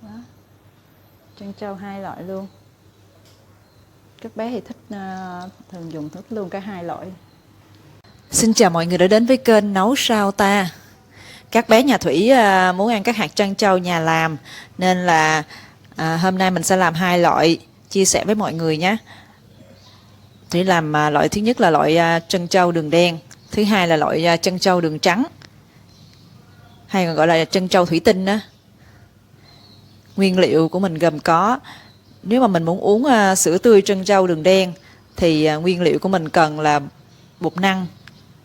Đó. Trân châu hai loại luôn. Các bé thì thích thường dùng thích luôn cả hai loại. Xin chào mọi người đã đến với kênh Nấu Sao Ta. Các bé nhà Thủy muốn ăn các hạt trân châu nhà làm, nên là hôm nay mình sẽ làm hai loại chia sẻ với mọi người nhé. Thủy làm loại thứ nhất là loại trân châu đường đen, thứ hai là loại trân châu đường trắng, hay còn gọi là trân châu thủy tinh đó. Nguyên liệu của mình gồm có, nếu mà mình muốn uống sữa tươi trân châu đường đen thì nguyên liệu của mình cần là bột năng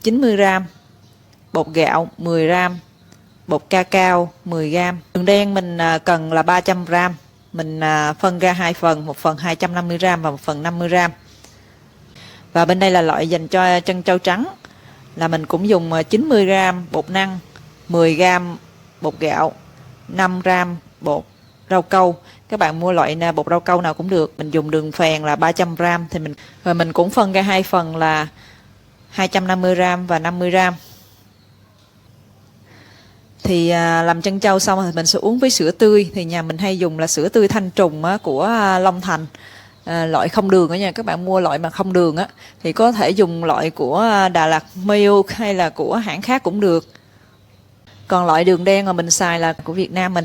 90g, bột gạo 10g, bột cacao 10g. Đường đen mình cần là 300g. Mình phân ra hai phần, một phần 250g và một phần 50g. Và bên đây là loại dành cho trân châu trắng, là mình cũng dùng 90g bột năng, 10g bột gạo, 5g bột rau câu. Các bạn mua loại bột rau câu nào cũng được. Mình dùng đường phèn là 300g thì mình cũng phân ra hai phần là 250g và 50g. Thì làm trân châu xong thì mình sẽ uống với sữa tươi. Thì nhà mình hay dùng là sữa tươi Thanh Trùng của Long Thành, loại không đường đó nha. Các bạn mua loại mà không đường á thì có thể dùng loại của Đà Lạt Milk hay là của hãng khác cũng được. Còn loại đường đen mà mình xài là của Việt Nam mình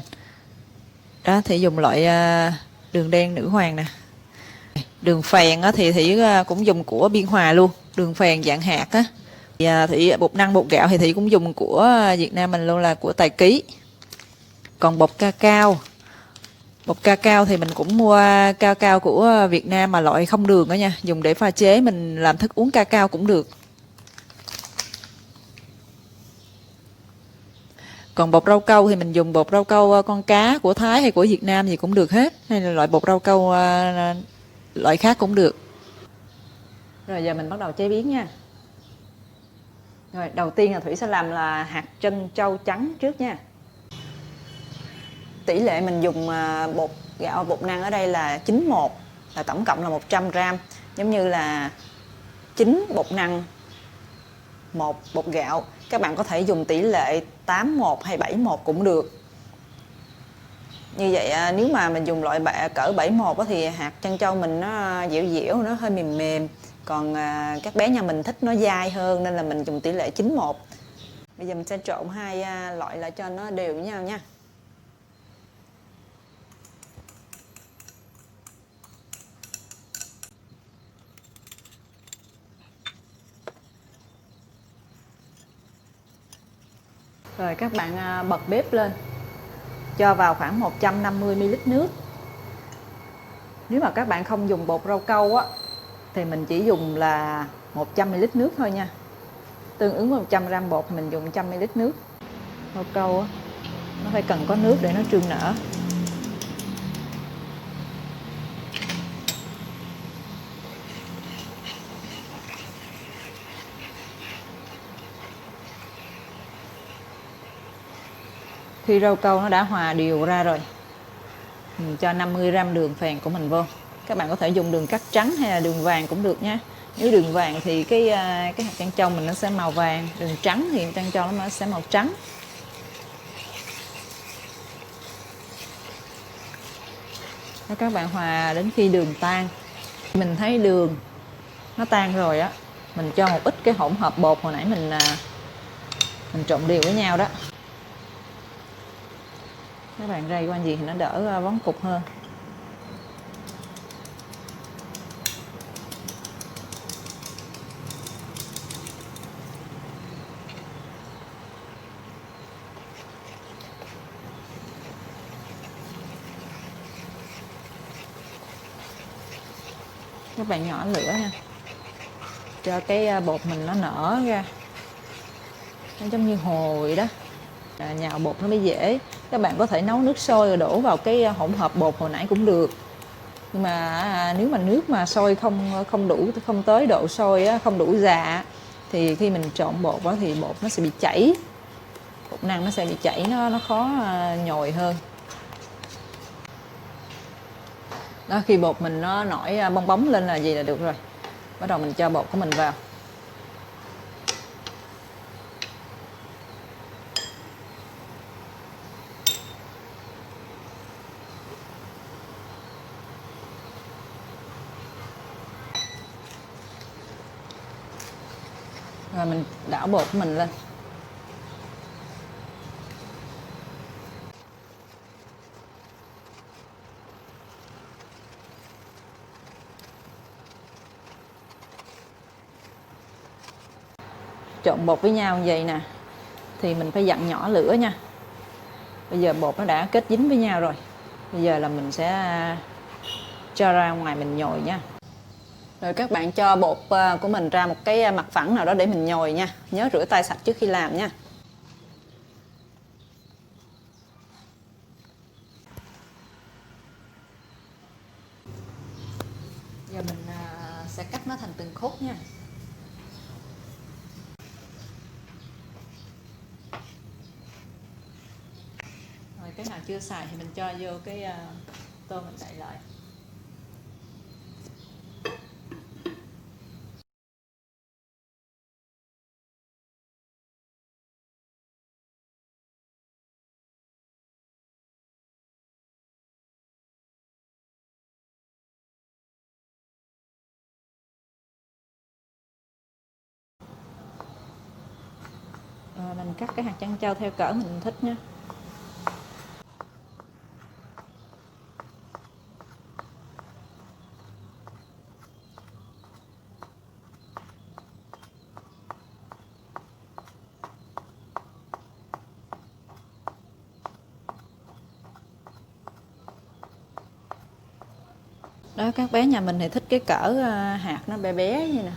đó, thì dùng loại đường đen nữ hoàng nè. Đường phèn thì cũng dùng của Biên Hòa luôn, đường phèn dạng hạt á. Thì bột năng bột gạo thì cũng dùng của Việt Nam mình luôn, là của Tài Ký. Còn bột cacao thì mình cũng mua cacao của Việt Nam mà loại không đường đó nha, dùng để pha chế mình làm thức uống cacao cũng được. Còn bột rau câu thì mình dùng bột rau câu con cá của Thái hay của Việt Nam gì cũng được hết, hay là loại bột rau câu loại khác cũng được. Rồi giờ mình bắt đầu chế biến nha. Rồi đầu tiên là Thủy sẽ làm là hạt trân châu trắng trước nha. Tỷ lệ mình dùng bột gạo bột năng ở đây là 9:1, là tổng cộng là 100g. Giống như là 9 bột năng, 1 bột gạo. Các bạn có thể dùng tỷ lệ 8:1 hay 7:1 cũng được. Như vậy nếu mà mình dùng loại cỡ 7:1 thì hạt trân châu mình nó dẻo dẻo, nó hơi mềm mềm. Còn các bé nhà mình thích nó dai hơn nên là mình dùng tỷ lệ 9:1. Bây giờ mình sẽ trộn hai loại lại cho nó đều với nhau nha. Rồi các bạn bật bếp lên, cho vào khoảng 150ml nước. Nếu mà các bạn không dùng bột rau câu thì mình chỉ dùng là 100ml nước thôi nha. Tương ứng với 100g bột mình dùng 100ml nước. Rau câu nó phải cần có nước để nó trương nở. Khi rau câu nó đã hòa đều ra rồi, mình cho 50g đường phèn của mình vô. Các bạn có thể dùng đường cắt trắng hay là đường vàng cũng được nha. Nếu đường vàng thì cái hạt trân châu mình nó sẽ màu vàng, đường trắng thì trân châu nó sẽ màu trắng. Các bạn hòa đến khi đường tan. Mình thấy đường nó tan rồi á, mình cho một ít cái hỗn hợp bột hồi nãy mình trộn đều với nhau đó. Các bạn rây qua gì thì nó đỡ vón cục hơn. Các bạn nhỏ lửa nha, cho cái bột mình nó nở ra, nó giống như hồ vậy đó. Nhào bột nó mới dễ. Các bạn có thể nấu nước sôi rồi đổ vào cái hỗn hợp bột hồi nãy cũng được. Nhưng mà nếu mà nước mà sôi không đủ, không tới độ sôi không đủ già thì khi mình trộn bột thì bột nó sẽ bị chảy, bột năng nó sẽ bị chảy, nó khó nhồi hơn. Đó, khi bột mình nó nổi bong bóng lên là gì là được rồi. Bắt đầu mình cho bột của mình vào. Rồi mình đảo bột của mình lên. Trộn bột với nhau như vậy nè, thì mình phải dặn nhỏ lửa nha. Bây giờ bột nó đã kết dính với nhau rồi, bây giờ là mình sẽ cho ra ngoài mình nhồi nha. Rồi các bạn cho bột của mình ra một cái mặt phẳng nào đó để mình nhồi nha. Nhớ rửa tay sạch trước khi làm nha. Giờ mình sẽ cắt nó thành từng khúc nha. Rồi cái nào chưa xài thì mình cho vô cái tô mình đậy lại. Rồi mình cắt cái hạt trân châu theo cỡ mình thích nha. Đó, các bé nhà mình thì thích cái cỡ hạt nó bé bé như nè.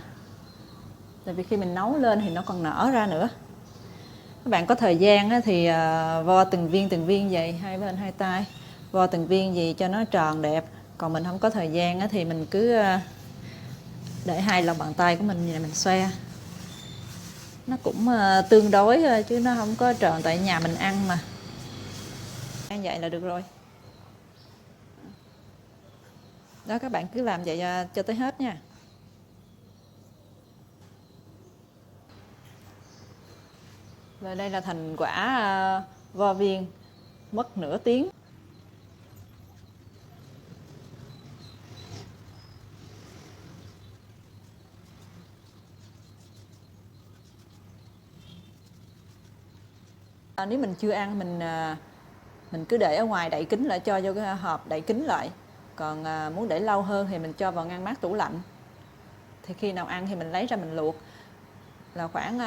Tại vì khi mình nấu lên thì nó còn nở ra nữa. Các bạn có thời gian thì vo từng viên vậy, hai bên hai tay. Vo từng viên gì cho nó tròn đẹp. Còn mình không có thời gian thì mình cứ để hai lòng bàn tay của mình như này mình xoe. Nó cũng tương đối thôi chứ nó không có tròn, tại nhà mình ăn mà. Ăn vậy là được rồi. Đó, các bạn cứ làm vậy cho tới hết nha. Và đây là thành quả vo viên, mất nửa tiếng. Nếu mình chưa ăn mình cứ để ở ngoài đậy kín lại, cho vô cái hộp đậy kín lại. Còn muốn để lâu hơn thì mình cho vào ngăn mát tủ lạnh. Thì khi nào ăn thì mình lấy ra mình luộc, là khoảng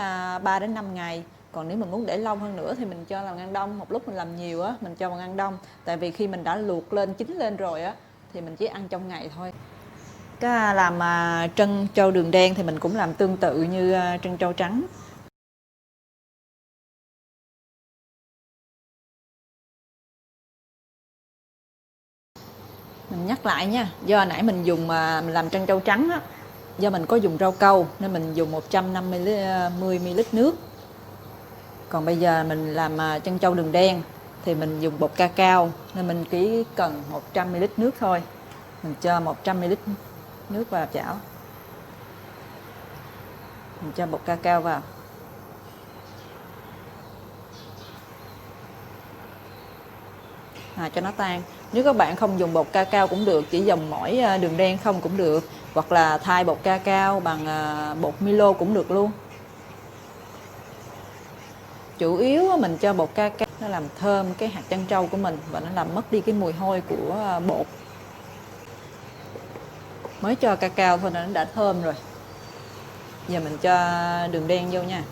3 đến 5 ngày. Còn nếu mình muốn để lâu hơn nữa thì mình cho vào ngăn đông. Một lúc mình làm nhiều á, mình cho vào ngăn đông. Tại vì khi mình đã luộc lên, chín lên rồi á, thì mình chỉ ăn trong ngày thôi. Cái làm trân châu đường đen thì mình cũng làm tương tự như trân châu trắng. Mình nhắc lại nha, do nãy mình dùng mình làm trân châu trắng á, do mình có dùng rau câu nên mình dùng 150ml nước. Còn bây giờ mình làm trân châu đường đen thì mình dùng bột cacao nên mình chỉ cần 100ml nước thôi. Mình cho 100ml nước vào chảo. Mình cho bột cacao vào. Cho nó tan. Nếu các bạn không dùng bột cacao cũng được, chỉ dùng mỗi đường đen không cũng được, hoặc là thay bột cacao bằng bột Milo cũng được luôn. Chủ yếu mình cho bột cacao nó làm thơm cái hạt trân châu của mình và nó làm mất đi cái mùi hôi của bột. Mới cho cacao thôi là nó đã thơm rồi. Giờ mình cho đường đen vô nha.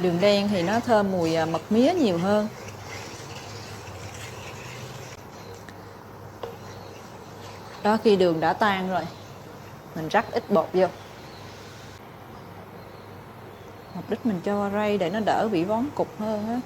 Đường đen thì nó thơm mùi mật mía nhiều hơn. Đó, khi đường đã tan rồi, mình rắc ít bột vô. Mục đích mình cho rây để nó đỡ bị vón cục hơn á.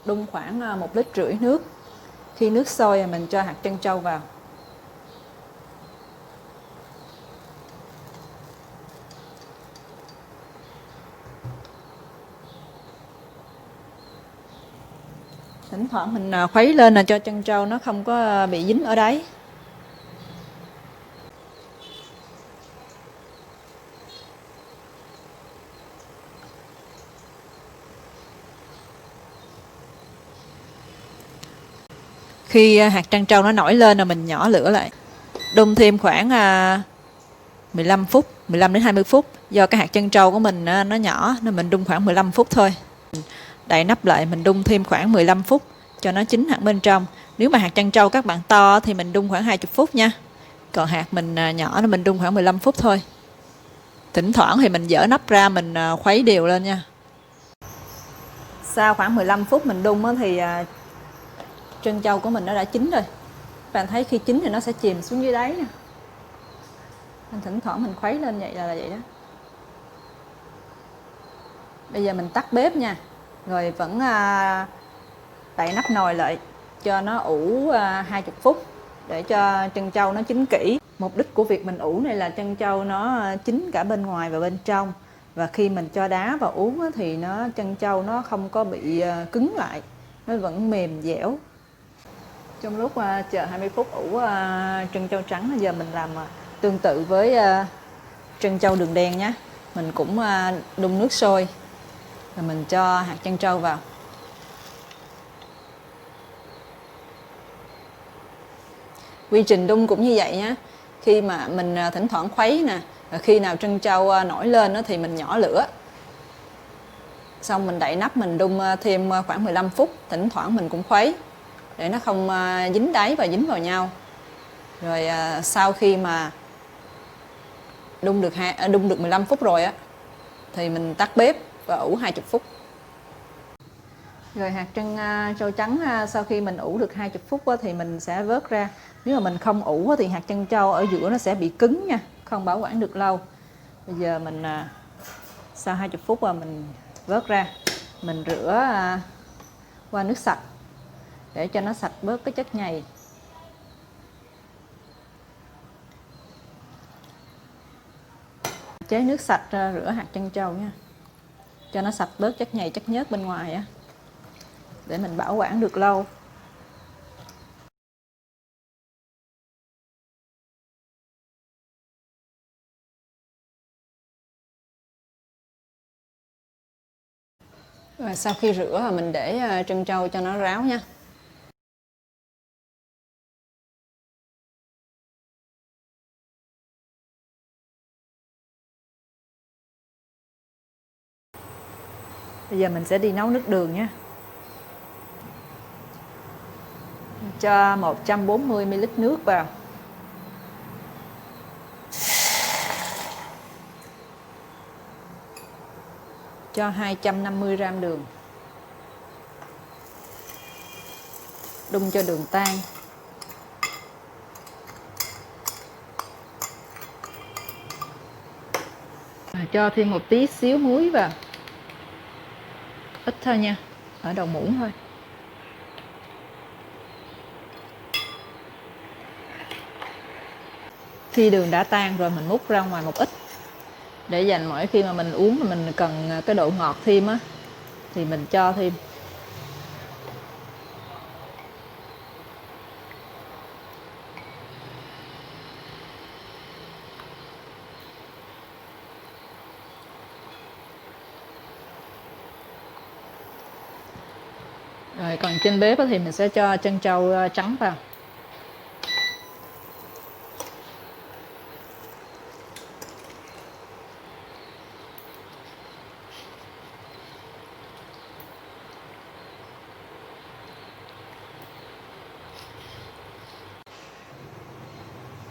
đun khoảng 1,5 lít nước. Khi nước sôi thì mình cho hạt trân châu vào. Thỉnh thoảng mình khuấy lên là cho trân châu nó không có bị dính ở đáy. Khi hạt trân châu nó nổi lên là mình nhỏ lửa lại. Đun thêm khoảng 15 phút, 15 đến 20 phút. Do cái hạt trân châu của mình nó nhỏ nên mình đun khoảng 15 phút thôi. Đậy nắp lại mình đun thêm khoảng 15 phút cho nó chín hẳn bên trong. Nếu mà hạt trân châu các bạn to thì mình đun khoảng 20 phút nha. Còn hạt mình nhỏ nên mình đun khoảng 15 phút thôi. Thỉnh thoảng thì mình dỡ nắp ra mình khuấy đều lên nha. Sau khoảng 15 phút mình đun thì trân châu của mình nó đã chín rồi. Bạn thấy khi chín thì nó sẽ chìm xuống dưới đáy nè. Thỉnh thoảng mình khuấy lên vậy là vậy đó. Bây giờ mình tắt bếp nha. Rồi vẫn đậy nắp nồi lại cho nó ủ 20 phút để cho trân châu nó chín kỹ. Mục đích của việc mình ủ này là trân châu nó chín cả bên ngoài và bên trong. Và khi mình cho đá vào uống thì trân châu nó không có bị cứng lại, nó vẫn mềm dẻo. Trong lúc chờ 20 phút ủ trân châu trắng, giờ mình làm tương tự với trân châu đường đen nhé. Mình cũng đun nước sôi rồi mình cho hạt trân châu vào. Quy trình đun cũng như vậy nhé. Khi mà mình thỉnh thoảng khuấy nè, khi nào trân châu nổi lên thì mình nhỏ lửa. Xong mình đậy nắp mình đun thêm khoảng 15 phút, thỉnh thoảng mình cũng khuấy để nó không dính đáy và dính vào nhau. Rồi sau khi mà đun được 15 phút rồi thì mình tắt bếp và ủ 20 phút. Rồi hạt trân châu trắng sau khi mình ủ được 20 phút thì mình sẽ vớt ra. Nếu mà mình không ủ thì hạt trân châu ở giữa nó sẽ bị cứng nha, không bảo quản được lâu. Bây giờ mình sau 20 phút mình vớt ra, mình rửa qua nước sạch để cho nó sạch bớt cái chất nhầy. Chế nước sạch rửa hạt trân châu nha, cho nó sạch bớt chất nhầy chất nhớt bên ngoài để mình bảo quản được lâu. Rồi sau khi rửa mình để trân châu cho nó ráo nha. Bây giờ mình sẽ đi nấu nước đường nha. Cho 140 ml nước vào. Cho 250 g đường. Đun cho đường tan. Cho thêm một tí xíu muối vào. Ít thôi nha, ở đầu muỗng thôi. Khi đường đã tan rồi mình múc ra ngoài một ít để dành mỗi khi mà mình uống mà mình cần cái độ ngọt thêm thì mình cho thêm. Rồi còn trên bếp thì mình sẽ cho trân châu trắng vào.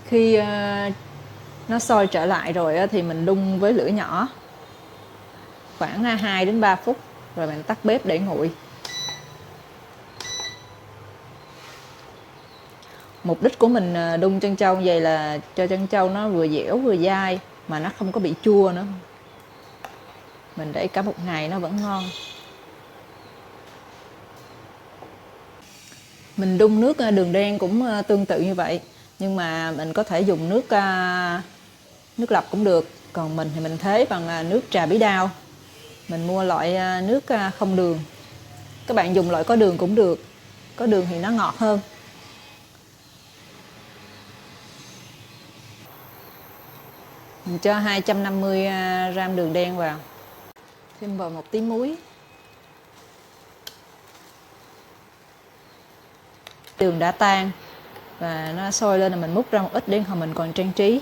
Khi nó sôi trở lại rồi thì mình đun với lửa nhỏ khoảng 2 đến 3 phút rồi mình tắt bếp để nguội. Mục đích của mình đun trân châu vậy là cho trân châu nó vừa dẻo vừa dai mà nó không có bị chua nữa. Mình để cả một ngày nó vẫn ngon. Mình đun nước đường đen cũng tương tự như vậy, nhưng mà mình có thể dùng nước lọc cũng được, còn mình thì mình thế bằng nước trà bí đao. Mình mua loại nước không đường. Các bạn dùng loại có đường cũng được, có đường thì nó ngọt hơn. Mình cho 250 gram đường đen vào, thêm vào một tí muối. Đường đã tan và nó sôi lên là mình múc ra một ít để hồi mình còn trang trí.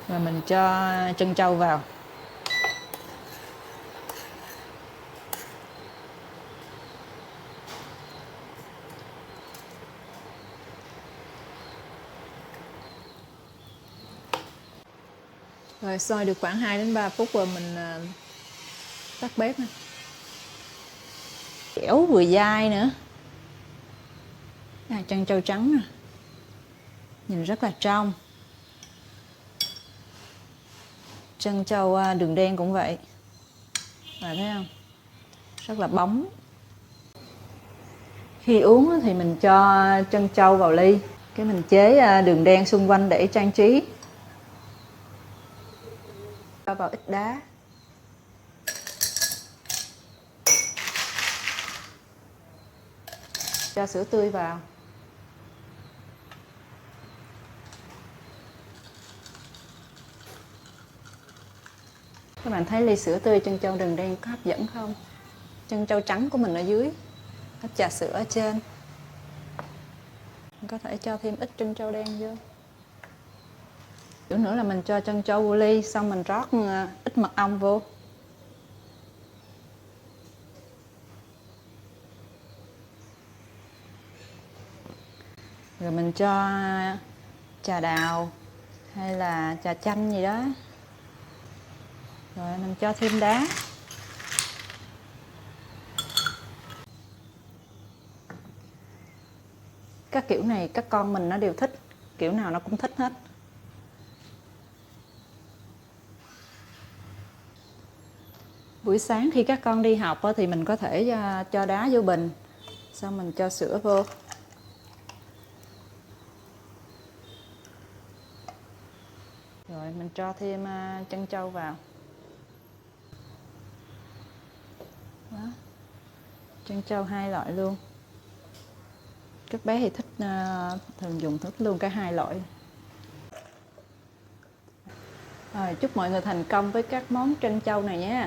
Và mình cho trân châu vào. Rồi xôi được khoảng 2 đến 3 phút rồi mình tắt bếp nè. Dẻo vừa dai nữa. Trân châu trắng nè. Nhìn rất là trong. Trân châu đường đen cũng vậy. Bạn thấy không? Rất là bóng. Khi uống thì mình cho trân châu vào ly, cái mình chế đường đen xung quanh để trang trí. Cho vào ít đá. Cho sữa tươi vào. Các bạn thấy ly sữa tươi trân châu đường đen có hấp dẫn không? Trân châu trắng của mình ở dưới, có trà sữa ở trên. Mình có thể cho thêm ít trân châu đen vô. Chút nữa là mình cho trân châu vô ly, xong mình rót ít mật ong vô. Rồi mình cho trà đào hay là trà chanh gì đó. Rồi mình cho thêm đá. Các kiểu này các con mình nó đều thích, kiểu nào nó cũng thích hết. Buổi sáng khi các con đi học thì mình có thể cho đá vô bình, xong mình cho sữa vô. Rồi mình cho thêm trân châu vào. Đó. Trân châu 2 loại luôn. Các bé thì thích thường dùng thích luôn cả 2 loại. Rồi, chúc mọi người thành công với các món trân châu này nhé.